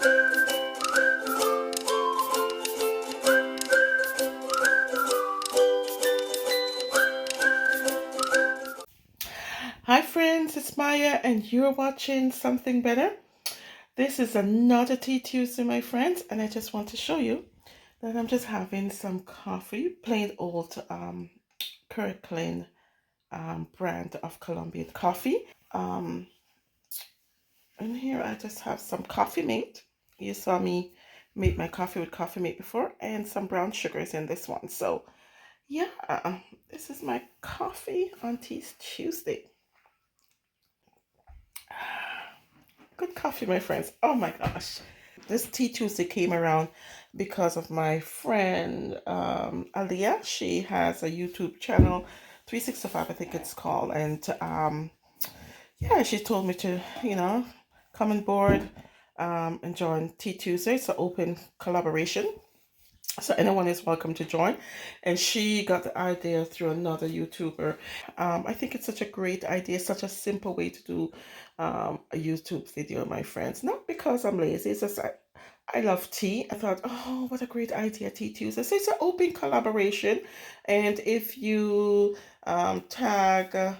Hi friends, it's Maya and you're watching Something Better. This is another Tea Tuesday, my friends, and I just want to show you that I'm just having some coffee, plain old Kirkland brand of Colombian coffee. Um, and here I just have some coffee mate. You saw me make my coffee with coffee mate before, and some brown sugars in this one. So yeah, this is my coffee on Tea Tuesday. Good coffee, my friends. Oh my gosh. This Tea Tuesday came around because of my friend Aliyah. She has a YouTube channel, 365, I think it's called. And yeah, she told me to, come on board and join Tea Tuesday. It's an open collaboration. So anyone is welcome to join. And she got the idea through another YouTuber. I think it's such a great idea, such a simple way to do a YouTube video, my friends. Not because I'm lazy, it's just I love tea. I thought, oh, what a great idea, Tea Tuesday. So it's an open collaboration. And if you tag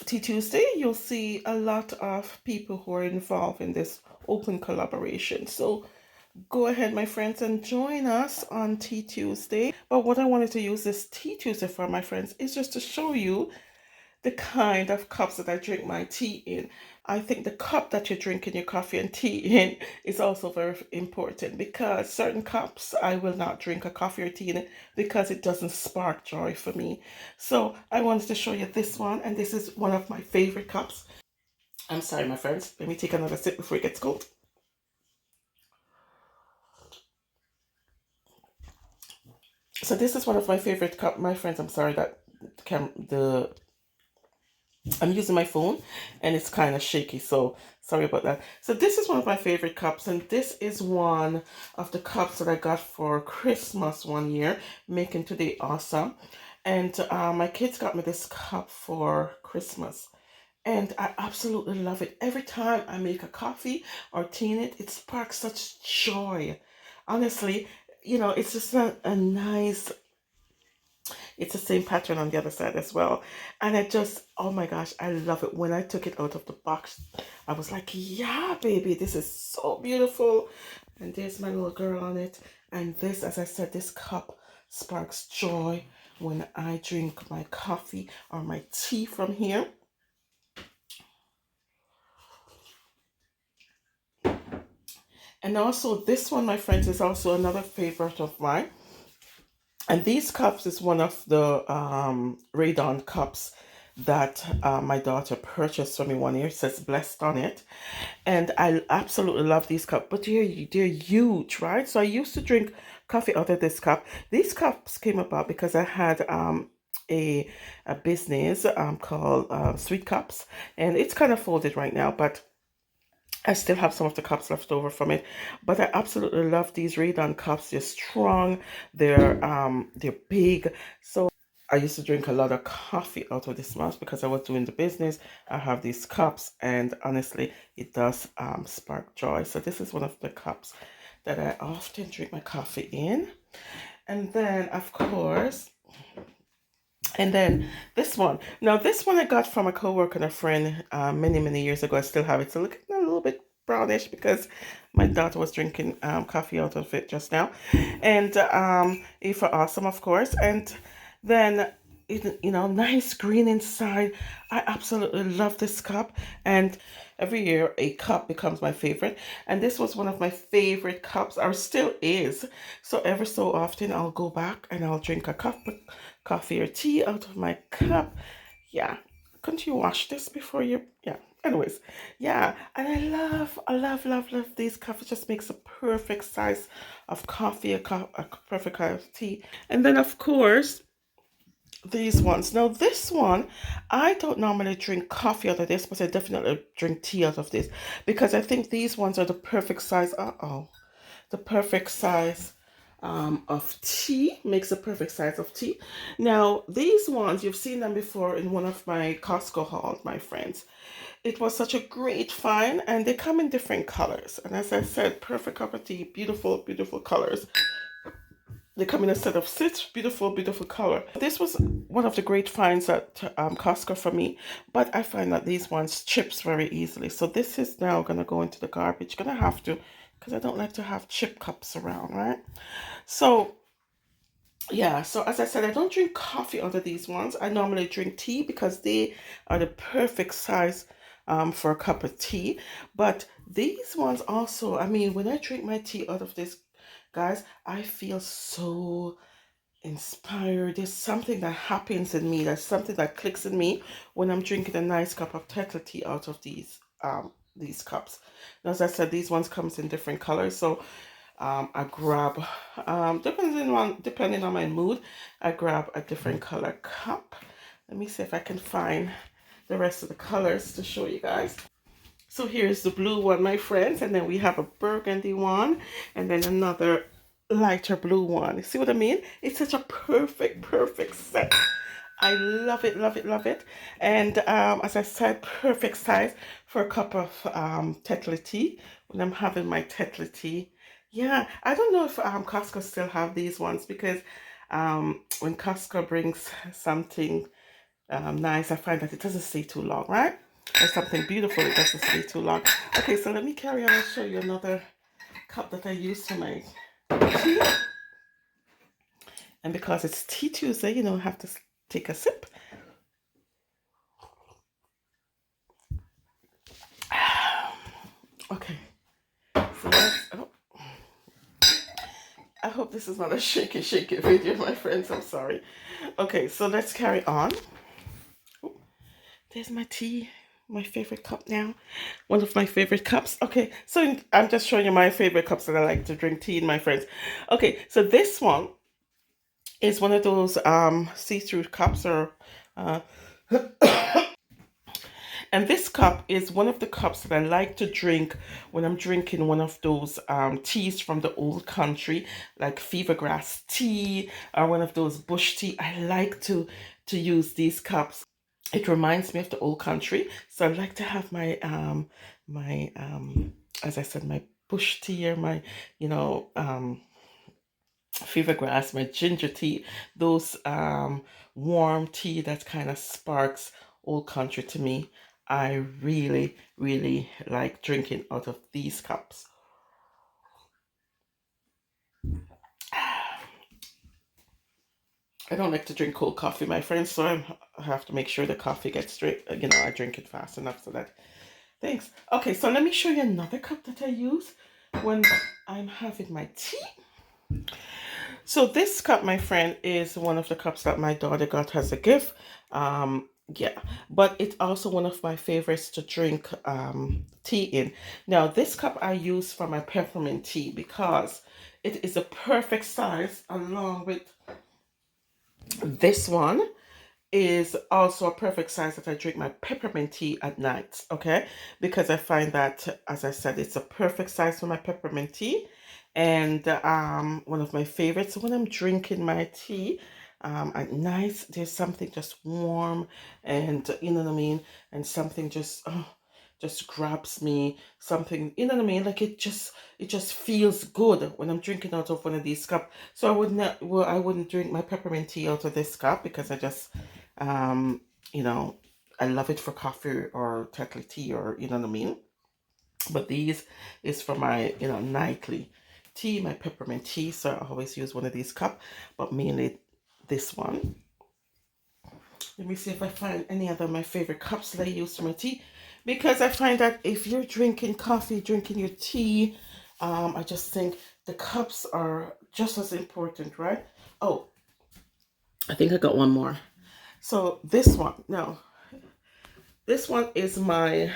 Tea Tuesday, you'll see a lot of people who are involved in this open collaboration. So go ahead, my friends, and join us on Tea Tuesday. But what I wanted to use this Tea Tuesday for, my friends, is just to show you the kind of cups that I drink my tea in. I think the cup that you're drinking your coffee and tea in is also very important, because certain cups I will not drink a coffee or tea in it because it doesn't spark joy for me. So I wanted to show you this one, and this is one of my favorite cups. I'm sorry, my friends. Let me take another sip before it gets cold. So this is one of my favorite cup, my friends. I'm sorry that the I'm using my phone and it's kind of shaky, so sorry about that. So this is one of my favorite cups, and this is one of the cups that I got for Christmas one year, making today awesome. And my kids got me this cup for Christmas, and I absolutely love it. Every time I make a coffee or tea in it, it sparks such joy. Honestly, it's just a nice, it's the same pattern on the other side as well. And I just, oh my gosh, I love it. When I took it out of the box, I was like, yeah, baby, this is so beautiful. And there's my little girl on it. And this, as I said, this cup sparks joy when I drink my coffee or my tea from here. And also this one, my friends, is also another favorite of mine. And these cups is one of the Radon cups that my daughter purchased for me one year. It says blessed on it. And I absolutely love these cups, but they're huge, right? So I used to drink coffee out of this cup. These cups came about because I had a business called Sweet Cups, and it's kind of folded right now, but I still have some of the cups left over from it. But I absolutely love these Radon cups. They're strong, they're big. So I used to drink a lot of coffee out of this mug because I was doing the business. I have these cups, and honestly, it does spark joy. So this is one of the cups that I often drink my coffee in. And then, of course, and then this one. Now, this one I got from a coworker and a friend many, many years ago. I still have it. So look, a little bit brownish because my daughter was drinking coffee out of it just now. And it for awesome, of course. And then, nice green inside. I absolutely love this cup. And every year a cup becomes my favorite. And this was one of my favorite cups, or still is. So every so often I'll go back and I'll drink a cup of coffee or tea out of my cup. Yeah. Couldn't you wash this before you? Yeah. Anyways, yeah. And I love these cups. It just makes a perfect size of coffee, a perfect cup of tea. And then, of course, these ones. Now, this one, I don't normally drink coffee out of this, but I definitely drink tea out of this because I think these ones are the perfect size. The perfect size of tea, makes a perfect size of tea. Now, these ones, you've seen them before in one of my Costco hauls, my friends. it was such a great find, and they come in different colors. And as I said, perfect cup of tea, beautiful, beautiful colors. They come in a set of six beautiful, beautiful color. This was one of the great finds at Costco for me, but I find that these ones chips very easily. So this is now gonna go into the garbage. Gonna have to, because I don't like to have chip cups around, right? So yeah, so as I said, I don't drink coffee out of these ones. I normally drink tea because they are the perfect size for a cup of tea. But these ones also, I mean, when I drink my tea out of this, guys, I feel so inspired. There's something that happens in me. There's something that clicks in me when I'm drinking a nice cup of kettle tea out of these cups. And as I said, these ones comes in different colors. So I grab depending on my mood, I grab a different color cup. Let me see if I can find the rest of the colors to show you guys. So here's the blue one, my friends, and then we have a burgundy one, and then another lighter blue one. See what I mean? It's such a perfect set. I love it, love it, love it. And as I said, perfect size for a cup of Tetley tea when I'm having my Tetley tea. Yeah, I don't know if Costco still have these ones because when Costco brings something nice, I find that it doesn't stay too long, right? Or something beautiful, it doesn't stay too long. Okay, so let me carry on and show you another cup that I use to make tea. And because it's Tea Tuesday, you know, I have to take a sip. Okay, so let's, oh, I hope this is not a shaky video, my friends. I'm sorry. Okay, so let's carry on. Oh, there's my tea, my favorite cup now. One of my favorite cups. Okay, so I'm just showing you my favorite cups that I like to drink tea in, my friends. Okay, so this one is one of those see-through cups or uh, and this cup is one of the cups that I like to drink when I'm drinking one of those teas from the old country, like fever grass tea or one of those bush tea. I like to use these cups. It reminds me of the old country. So I like to have my as I said, my bush tea or my, you know, fever grass, my ginger tea, those warm tea that kind of sparks old country to me. I really, really like drinking out of these cups. I don't like to drink cold coffee, my friends, so I have to make sure the coffee gets straight. You know, I drink it fast enough so that. Thanks. Okay, so let me show you another cup that I use when I'm having my tea. So this cup, my friend, is one of the cups that my daughter got as a gift. Yeah, but it's also one of my favorites to drink tea in. Now, this cup I use for my peppermint tea because it is a perfect size along with this one is also a perfect size that I drink my peppermint tea at night, okay? Because I find that, as I said, it's a perfect size for my peppermint tea. And one of my favorites when I'm drinking my tea at night, there's something just warm and, you know what I mean? And something just grabs me, something, you know what I mean? Like it just feels good when I'm drinking out of one of these cups. So I wouldn't drink my peppermint tea out of this cup because I just um, you know, I love it for coffee or kettle tea or you know what I mean. But these is for my nightly tea, my peppermint tea. So I always use one of these cup, but mainly this one. Let me see if I find any other of my favorite cups that I use for my tea, because I find that if you're drinking coffee, drinking your tea, I just think the cups are just as important, right? Oh, I think I got one more. So this one, no, this one is my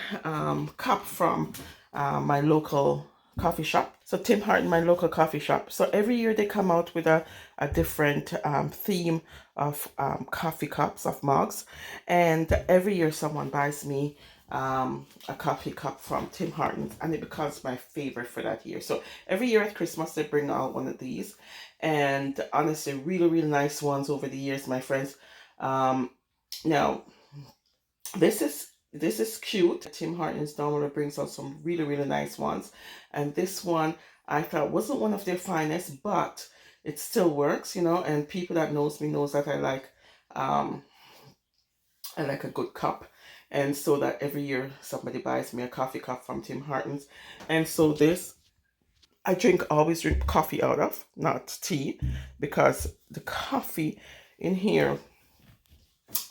cup from my local coffee shop. So Tim Horton, my local coffee shop. So every year they come out with a different theme of coffee cups, of mugs. And every year someone buys me a coffee cup from Tim Hortons, and it becomes my favorite for that year. So every year at Christmas they bring out one of these. And honestly, really, really nice ones over the years, my friends. Now, this is This is cute. Tim Hortons normally brings out some really, really nice ones. And this one I thought wasn't one of their finest, but it still works, you know, and people that knows me knows that um I like a good cup. And so that every year somebody buys me a coffee cup from Tim Hortons. And so this I always drink coffee out of, not tea, because the coffee in here,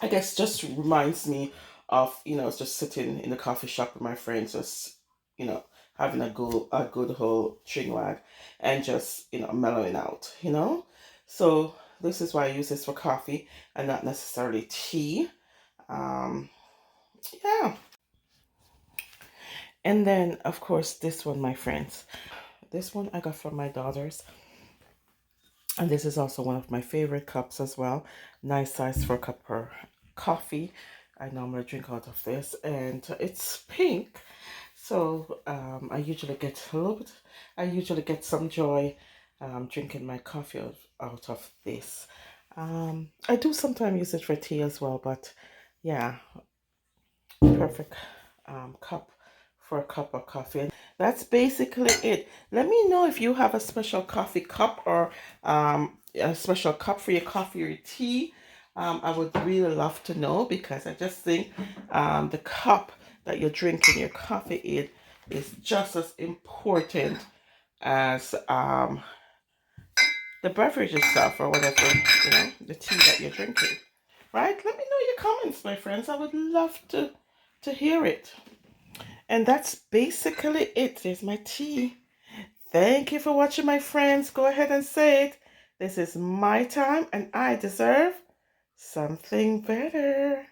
I guess, just reminds me of, you know, just sitting in the coffee shop with my friends, just, you know, having a good whole chinwag and just, you know, mellowing out, you know. So this is why I use this for coffee and not necessarily tea. Um, yeah. And then, of course, this one, my friends. This one I got from my daughters. And this is also one of my favorite cups as well. Nice size for a cup of coffee. I normally drink out of this. And it's pink. So I usually get a little bit, I usually get some joy drinking my coffee out of this. I do sometimes use it for tea as well, but yeah, perfect cup for a cup of coffee. And that's basically it. Let me know if you have a special coffee cup or a special cup for your coffee or tea. I would really love to know, because I just think the cup that you're drinking your coffee in is just as important as the beverage itself, or whatever, you know, the tea that you're drinking. Right? Let me know your comments, my friends. I would love to hear it. And that's basically it. There's my tea. Thank you for watching, my friends. Go ahead and say it. This is my time and I deserve something better.